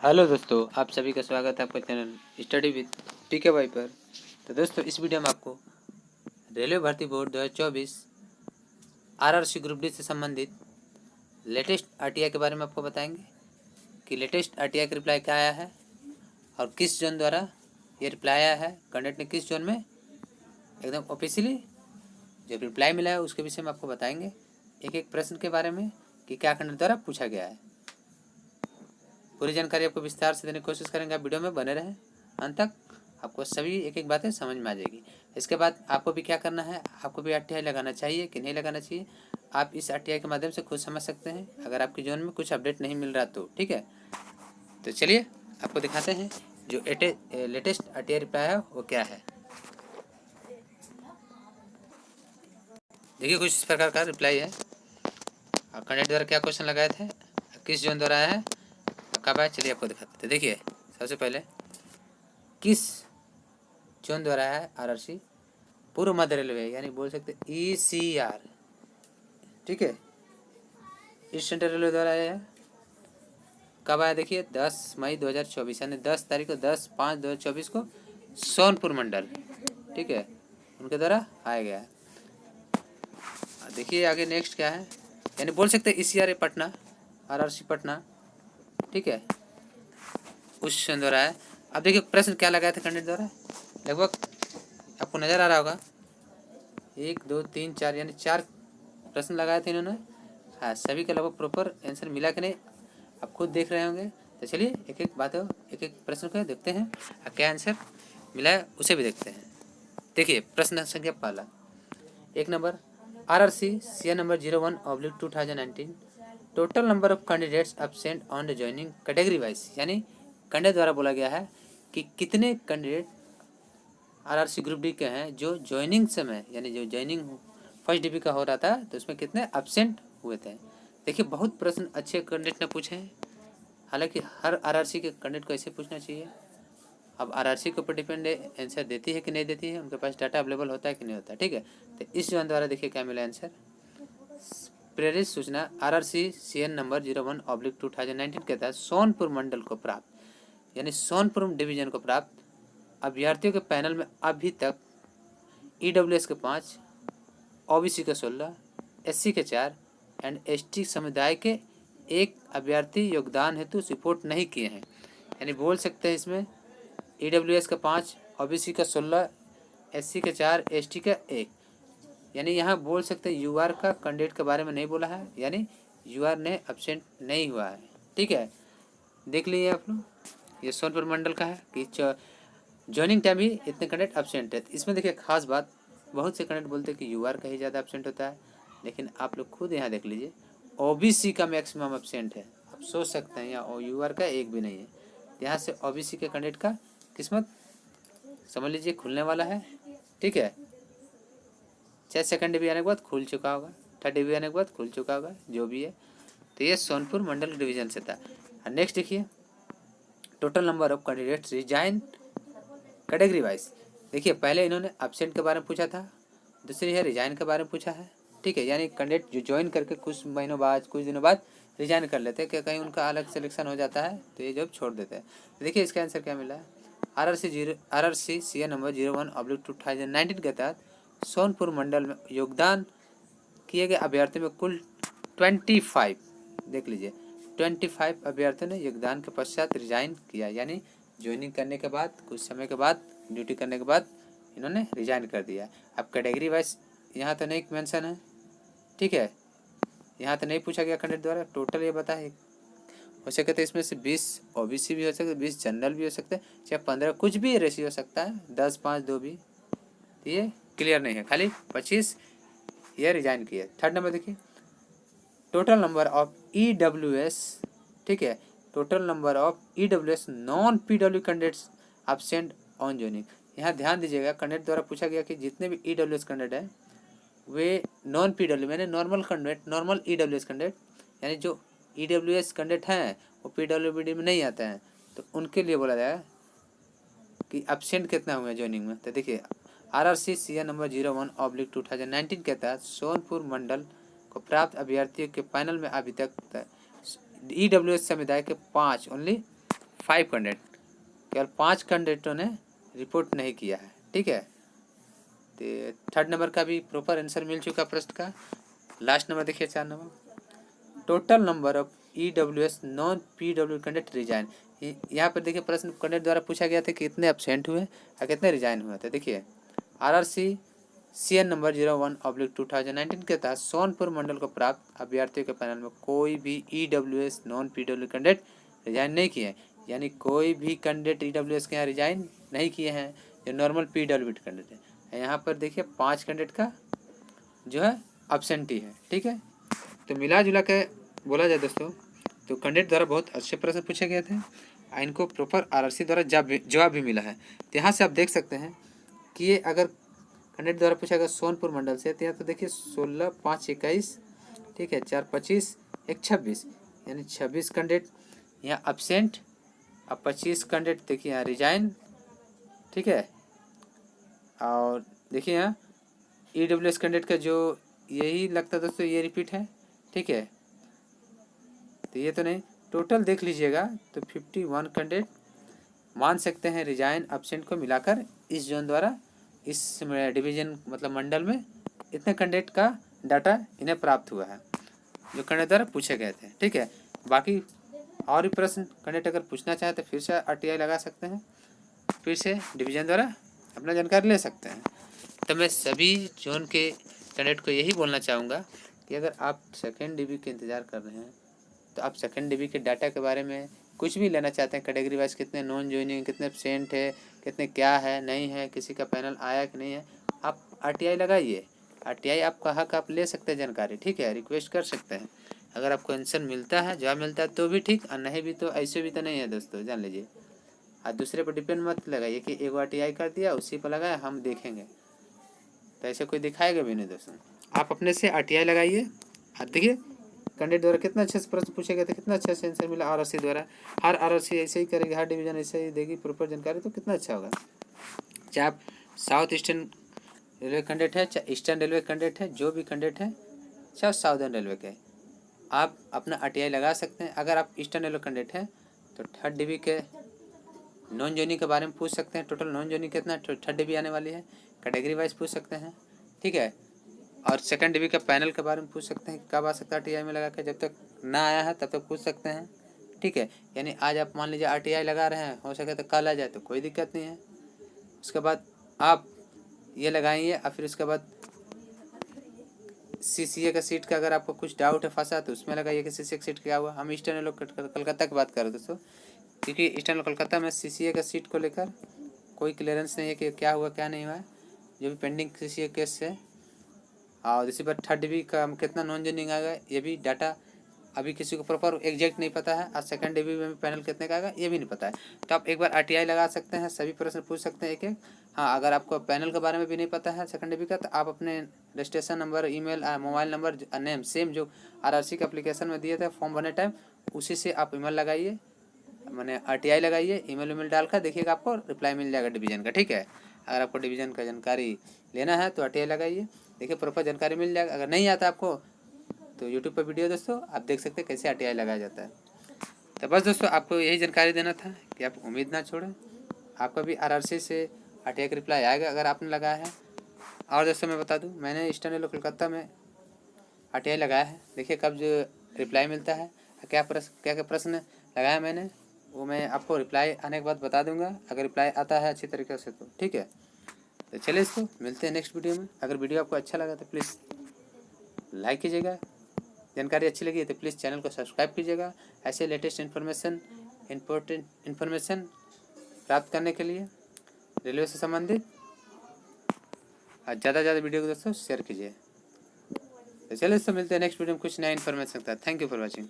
Hello दोस्तों, आप सभी का स्वागत है आपका channel study with PK Y पर। तो दोस्तों, इस वीडियो में आपको रेलवे भर्ती बोर्ड 2024 आरआरसी ग्रुप डी से संबंधित लेटेस्ट आरटीआई के बारे में आपको बताएंगे कि लेटेस्ट आरटीआई का रिप्लाई क्या आया है और किस जोन द्वारा ये रिप्लाई आया है, कैंडिडेट ने किस जोन में एकदम ऑफिशियली जो रिप्लाई मिला है उसके विषय में आपको बताएंगे। एक एक प्रश्न के बारे में कि क्या कैंडिडेट द्वारा पूछा गया है। पूरी जानकारी आपको विस्तार से देने की कोशिश करेंगे। आप वीडियो में बने रहें अंत तक, आपको सभी एक एक बातें समझ में आ जाएगी। इसके बाद आपको भी क्या करना है, आपको भी आरटीआई लगाना चाहिए कि नहीं लगाना चाहिए, आप इस आरटीआई के माध्यम से खुद समझ सकते हैं अगर आपकी जोन में कुछ अपडेट नहीं मिल रहा तो। ठीक है, तो चलिए आपको दिखाते हैं जो लेटेस्ट आरटीआई रिप्लाई है वो क्या है। देखिए, कुछ इस प्रकार का रिप्लाई है। कैंडिडेट द्वारा क्या क्वेश्चन लगाए थे, किस जोन द्वारा आया है, कब आया, चलिए आपको दिखाते थे। देखिए, सबसे पहले किस जोन द्वारा है आरआरसी, पूर्व मध्य रेलवे यानी बोल सकते ईसीआर। ठीक है, ईस्ट सेंट्रल रेलवे द्वारा आया है। कब आया, देखिए 10 मई 2024 यानी 10 तारीख को 10/5/2024 को सोनपुर मंडल, ठीक है, उनके द्वारा आया गया है। देखिए आगे नेक्स्ट क्या है, यानी बोल सकते हैं ईसीआर पटना, आरआरसी पटना, ठीक है, उस द्वारा है। अब देखिए प्रश्न क्या लगाया था कैंडिडेट द्वारा, लगभग आपको नज़र आ रहा होगा 1 2 3 4 यानी 4 प्रश्न लगाए थे इन्होंने। हाँ, सभी का लगभग प्रॉपर आंसर मिला कि नहीं आप खुद देख रहे होंगे। तो चलिए एक एक प्रश्न को देखते हैं और क्या आंसर मिला है उसे भी देखते हैं। देखिए प्रश्न संख्या पहला, 1 number, RRC CN number 01/2019 total number of candidates absent on the joining category wise, यानी कैंडिडेट द्वारा बोला गया है कि कितने कैंडिडेट आरआरसी ग्रुप डी के हैं जो ज्वाइनिंग समय यानी जो ज्वाइनिंग फर्स्ट डीबी का हो रहा था तो उसमें कितने एब्सेंट हुए थे। देखिए बहुत प्रश्न अच्छे कैंडिडेट ने पूछे हैं, हालांकि हर आरआरसी के कैंडिडेट को ऐसे पूछना चाहिए। अब आरआरसी के ऊपर डिपेंड है आंसर देती है कि नहीं देती है, उनके पास डाटा अवेलेबल होता है कि नहीं होता है। ठीक है, तो इस जोन द्वारा देखिए क्या मिला आंसर, प्रेरित सूचना आरआरसी सीएन नंबर 01/2019 के तहत सोनपुर मंडल को प्राप्त यानी सोनपुर डिवीजन को प्राप्त अभ्यर्थियों के पैनल में अभी तक ईडब्ल्यूएस के 5, ओबीसी के 16, एससी के 4 एंड एसटी समुदाय के 1 अभ्यर्थी योगदान हेतु रिपोर्ट नहीं किए हैं। यानी बोल सकते हैं इसमें ईडब्ल्यूएस का 5, ओबीसी का 16, एससी के 4, एसटी का 1, यानी यहाँ बोल सकते हैं यूआर का कैंडिडेट के बारे में नहीं बोला है, यानी यूआर ने एब्सेंट नहीं हुआ है। ठीक है, देख लीजिए आप लोग, ये सोनपुर मंडल का है कि ज्वाइनिंग टाइम ही इतने कैंडिडेट एब्सेंट है। इसमें देखिए खास बात, बहुत से कैंडिडेट बोलते हैं कि यूआर का ही ज़्यादा एब्सेंट होता है, लेकिन आप लोग खुद यहाँ देख लीजिए ओबीसी का मैक्सिमम एब्सेंट है। आप सोच सकते हैं यहाँ यूआर का एक भी नहीं है, यहाँ से ओबीसी के कैंडिडेट का किस्मत समझ लीजिए खुलने वाला है। ठीक है, चाहे सेकंड डिवीजन आने के बाद खुल चुका होगा, थर्ड डिवीजन आने के बाद खुल चुका होगा, जो भी है। तो ये सोनपुर मंडल डिवीजन से था। नेक्स्ट देखिए, total number of candidates resign category wise. देखिए पहले इन्होंने एब्सेंट के बारे में पूछा था, दूसरी है रिजाइन के बारे में पूछा है। ठीक है, यानी कैंडिडेट जो ज्वाइन करके कुछ महीनों बाद कुछ दिनों बाद रिजाइन कर लेते हैं कि कहीं उनका अलग सिलेक्शन हो जाता है तो ये जॉब छोड़ देते हैं। तो देखिए इसका आंसर क्या मिला है, आरआरसी सीए नंबर 01/2019 के तहत सोनपुर मंडल में योगदान किए गए अभ्यर्थियों में कुल 25, देख लीजिए 25 अभ्यर्थियों ने योगदान के पश्चात रिजाइन किया, यानी ज्वाइनिंग करने के बाद कुछ समय के बाद ड्यूटी करने के बाद इन्होंने रिजाइन कर दिया। अब कैटेगरी वाइज यहाँ तो नहीं मेंशन है, ठीक है, यहाँ तो नहीं पूछा गया कैंडिडेट द्वारा, टोटल ये बता है हो सके तो इसमें से 20 ओबीसी भी हो सकते, 20 जनरल भी हो सकते हैं, चाहे 15 कुछ भी रेशियो हो सकता है, 10 5 2 भी, ये क्लियर नहीं है, खाली 25 ये रिजाइन किए। थर्ड नंबर देखिए, टोटल नंबर ऑफ ईडब्ल्यूएस, ठीक है, total number of EWS non PW candidates absent on joining. यहाँ ध्यान दीजिएगा कैंडिडेट द्वारा पूछा गया कि जितने भी ईडब्ल्यूएस कैंडिडेट हैं वे नॉन पीडब्ल्यू यानी normal candidate, normal EWS candidate, यानी जो ईडब्ल्यूएस कैंडिडेट हैं वो पीडब्ल्यूबीडी में नहीं आते हैं, तो उनके लिए बोला जाएगा कि एब्सेंट कितना हुआ ज्वाइनिंग में। तो देखिए आरआरसी सीए नंबर 01/2019 के तहत सोनपुर मंडल को प्राप्त अभ्यर्थियों के पैनल में अभी तक ईडब्ल्यूएस समुदाय के 5 ओनली 5 कैंडिडेट, केवल 5 कैंडिडेटों ने रिपोर्ट नहीं किया है, ठीक है। तो थर्ड नंबर का भी प्रॉपर आंसर मिल चुका प्रश्न का। लास्ट नंबर देखिए 4 number, total number of EWS non PW candidate resign. यहाँ पर देखिए प्रश्न कैंडिडेट द्वारा पूछा गया था कि कितने एब्सेंट हुए और कितने रिजाइन हुए थे। देखिए RRC CN नंबर 01/2019 के तहत सोनपुर मंडल को प्राप्त अभ्यर्थियों के पैनल में कोई भी EWS non PW candidate resign नहीं किए हैं, यानी कोई भी कैंडिडेट EWS के यहाँ रिजाइन नहीं किए हैं जो नॉर्मल PW कैंडिडेट है। यहाँ पर देखिए 5 कैंडिडेट का जो है अब्सेंटी है, ठीक है। तो मिला जुला के बोला जाए दोस्तों तो कैंडिडेट द्वारा बहुत अच्छे प्रश्न पूछे गए थे, इनको प्रॉपर RRC द्वारा जवाब भी मिला है। तो यहाँ से आप देख सकते हैं कि ये अगर कैंडिडेट द्वारा पूछा गया सोनपुर मंडल से, तो यहाँ तो देखिए 16, 5, 21, ठीक है, 4, 25, 1, 26, यानी 26 कैंडिडेट यहाँ अब्सेंट और 25 कैंडिडेट देखिए यहाँ रिजाइन, ठीक है। और देखिए यहाँ EWS कैंडिडेट का जो यही लगता है दोस्तों ये रिपीट है, ठीक है। तो ये तो नहीं, टोटल देख लीजिएगा तो 51 कैंडिडेट मान सकते हैं रिजाइन अब्सेंट को मिलाकर इस जोन द्वारा इस डिवीजन मतलब मंडल में इतने कैंडिडेट का डाटा इन्हें प्राप्त हुआ है जो कैंडिडेट द्वारा पूछे गए थे, ठीक है। बाकी और भी प्रश्न कैंडिडेट अगर पूछना चाहे तो फिर से RTI लगा सकते हैं, फिर से डिवीजन द्वारा अपना जानकारी ले सकते हैं। तो मैं सभी जोन के कैंडिडेट को यही बोलना चाहूँगा कि अगर आप सेकेंड DB के इंतज़ार कर रहे हैं तो आप सेकेंड DB के डाटा के बारे में कुछ भी लेना चाहते हैं, कैटेगरी वाइज कितने नॉन ज्वाइनिंग, कितने एब्सेंट है, कितने क्या है नहीं है, किसी का पैनल आया कि नहीं है, आप RTI लगाइए। RTI आपका हक, आप ले सकते हैं जानकारी, ठीक है, रिक्वेस्ट कर सकते हैं। अगर आपको आंसर मिलता है, जवाब मिलता है तो भी ठीक, और नहीं भी तो ऐसे भी तो नहीं है दोस्तों, जान लीजिए। आप दूसरे पर डिपेंड मत लगाइए कि एक RTI कर दिया उसी पर लगाए हम देखेंगे, तो ऐसे कोई दिखाएगा भी नहीं दोस्तों। आप अपने से RTI लगाइए। आप देखिए कैंडिडेट द्वारा कितना अच्छे से प्रश्न पूछे गए थे, कितना अच्छा से आंसर मिला RRC द्वारा। हर RRC ऐसे ही करेगी, हर डिवीजन ऐसे ही देगी प्रॉपर जानकारी, तो कितना अच्छा होगा। चाहे आप साउथ ईस्टर्न रेलवे कैंडिडेट है, चाहे ईस्टर्न रेलवे कैंडिडेट है, जो भी कैंडिडेट है, चाहे साउदर्न रेलवे के, आप अपना RTI लगा सकते हैं। अगर आप ईस्टर्न रेलवे कैंडिडेट हैं तो थर्ड DB के नॉन जोनी के बारे में पूछ सकते हैं, टोटल नॉन जोनी कितना थर्ड DB आने वाली है, कैटेगरी वाइज पूछ सकते हैं, ठीक है। और सेकंड DB का पैनल के बारे में पूछ सकते हैं, कब आ सकता है RTI में लगा के, जब तक ना आया है तब तक पूछ सकते हैं, ठीक है। यानी आज आप मान लीजिए RTI लगा रहे हैं, हो सके तो कल आ जाए तो कोई दिक्कत नहीं है। उसके बाद आप ये लगाइए और फिर उसके बाद CCA का सीट का अगर आपको कुछ डाउट है फंसा तो उसमें लगाइए कि CCA का सीट क्या हुआ। हम ईस्टर्न रेलवे कलकत्ता की बात कर रहे दोस्तों, क्योंकि ईस्टर्न रेलवे कलकत्ता में CCA का सीट को लेकर कोई क्लियरेंस नहीं है कि क्या हुआ क्या नहीं हुआ है, जो भी पेंडिंग CCA केस है। और इसी पर थर्ड DB का कितना नॉन जोइनिंग आएगा ये भी डाटा अभी किसी को प्रॉपर एग्जैक्ट नहीं पता है, और सेकंड DB में पैनल कितने का आएगा ये भी नहीं पता है। तो आप एक बार RTI लगा सकते हैं, सभी प्रश्न पूछ सकते हैं एक एक। हाँ, अगर आपको पैनल के बारे में भी नहीं पता है सेकंड DB का, तो आप अपने registration number, email, mobile number, name same जो RRC के एप्लीकेशन में दिए थे फॉर्म भरने टाइम, उसी से आप ईमेल लगाइए, मैंने RTI लगाइए, ईमेल डालकर देखिएगा आपको रिप्लाई मिल जाएगा डिवीज़न का, ठीक है। अगर आपको डिवीज़न का जानकारी लेना है तो RTI लगाइए, देखिए प्रॉपर जानकारी मिल जाएगा। अगर नहीं आता आपको तो यूट्यूब पर वीडियो दोस्तों आप देख सकते हैं कैसे RTI लगाया जाता है। तो बस दोस्तों आपको यही जानकारी देना था कि आप उम्मीद ना छोड़ें, आपका भी RRC से RTI का रिप्लाई आएगा अगर आपने लगाया है। और दोस्तों मैं बता दूं, मैंने ईस्टर्न रेलवे कोलकाता में RTI लगाया है, देखिए कब जो रिप्लाई मिलता है, क्या क्या प्रश्न लगाया मैंने, वो मैं आपको रिप्लाई आने के बाद बता दूंगा, अगर रिप्लाई आता है अच्छी तरीके से तो ठीक है। तो चलिए इसको मिलते हैं नेक्स्ट वीडियो में। अगर वीडियो आपको अच्छा लगा तो प्लीज़ लाइक कीजिएगा, जानकारी अच्छी लगी तो प्लीज़ चैनल को सब्सक्राइब कीजिएगा। ऐसे लेटेस्ट इम्पोर्टेंट इन्फॉर्मेशन प्राप्त करने के लिए रेलवे से संबंधित और ज़्यादा से ज़्यादा वीडियो को दोस्तों शेयर कीजिए। तो चलिए इससे मिलते हैं नेक्स्ट वीडियो में कुछ नया इन्फॉर्मेशन के साथ। Thank you for watching.